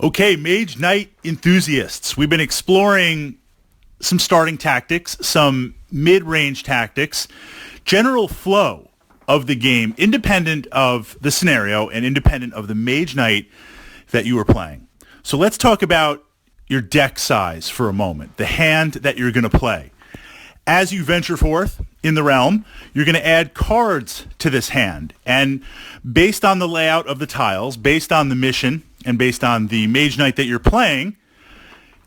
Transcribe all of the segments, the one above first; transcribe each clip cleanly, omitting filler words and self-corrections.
Okay, Mage Knight enthusiasts, we've been exploring some starting tactics, some mid-range tactics, general flow of the game, independent of the scenario and independent of the Mage Knight that you are playing. So let's talk about your deck size for a moment, the hand that you're going to play. As you venture forth in the realm, you're going to add cards to this hand. And based on the layout of the tiles, based on the mission, and based on the Mage Knight that you're playing,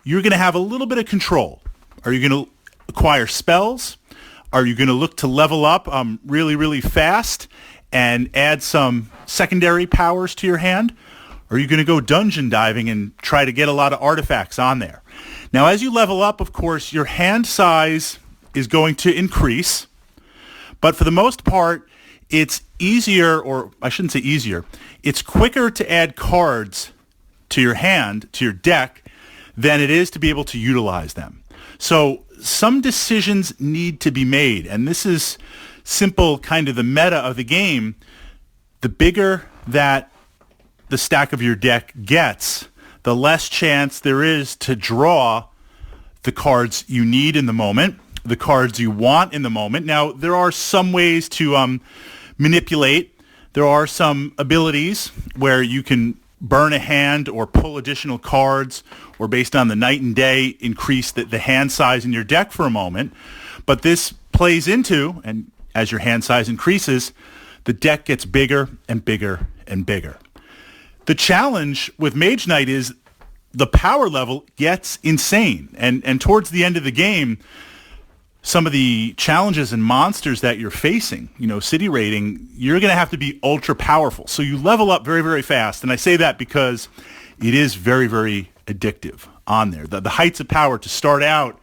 you're going to have a little bit of control. Are you going to acquire spells? Are you going to look to level up really, really fast and add some secondary powers to your hand? Or are you going to go dungeon diving and try to get a lot of artifacts on there? Now, as you level up, of course, your hand size is going to increase. But for the most part, it's easier, or I shouldn't say easier, it's quicker to add cards to your hand, to your deck, than it is to be able to utilize them. So some decisions need to be made, and this is simple, kind of the meta of the game. The bigger that the stack of your deck gets, the less chance there is to draw the cards you need in the moment, the cards you want in the moment. Now, there are some ways to manipulate. There are some abilities where you can burn a hand or pull additional cards, or based on the night and day, increase the hand size in your deck for a moment. But this plays into, and as your hand size increases, the deck gets bigger and bigger and bigger. The challenge with Mage Knight is the power level gets insane. And towards the end of the game, some of the challenges and monsters that you're facing, city raiding, you're going to have to be ultra powerful. So you level up very, very fast. And I say that because it is very, very addictive on there. The heights of power to start out,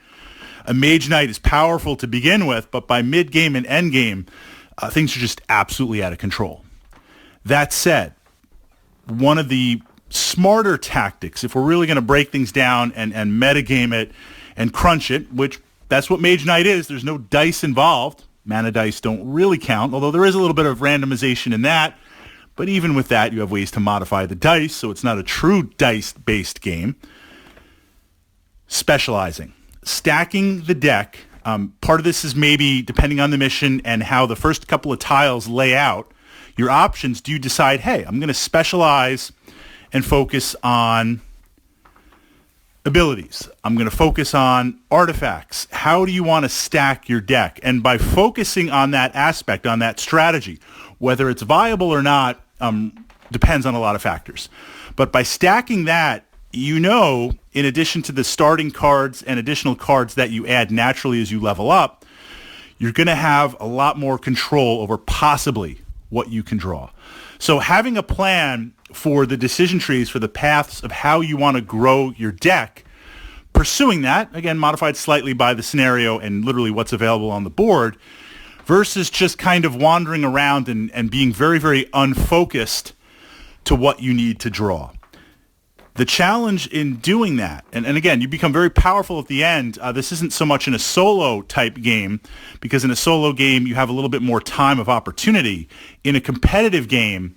a Mage Knight is powerful to begin with, but by mid-game and end-game, things are just absolutely out of control. That said, one of the smarter tactics, if we're really going to break things down and metagame it and crunch it, which that's what Mage Knight is. There's no dice involved. Mana dice don't really count, although there is a little bit of randomization in that. But even with that, you have ways to modify the dice, so it's not a true dice-based game. Specializing. Stacking the deck. Part of this is maybe, depending on the mission and how the first couple of tiles lay out, your options, do you decide, hey, I'm going to specialize and focus on abilities. I'm going to focus on artifacts. How do you want to stack your deck? And by focusing on that aspect, on that strategy, whether it's viable or not, depends on a lot of factors. But by stacking that, in addition to the starting cards and additional cards that you add naturally as you level up, you're going to have a lot more control over possibly what you can draw. So having a plan for the decision trees, for the paths of how you want to grow your deck, pursuing that, again, modified slightly by the scenario and literally what's available on the board, versus just kind of wandering around and being very, very unfocused to what you need to draw. The challenge in doing that, and again, you become very powerful at the end. This isn't so much in a solo type game, because in a solo game, you have a little bit more time of opportunity. In a competitive game,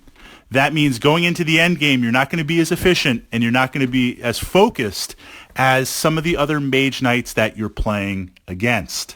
that means going into the end game, you're not going to be as efficient and you're not going to be as focused as some of the other Mage Knights that you're playing against.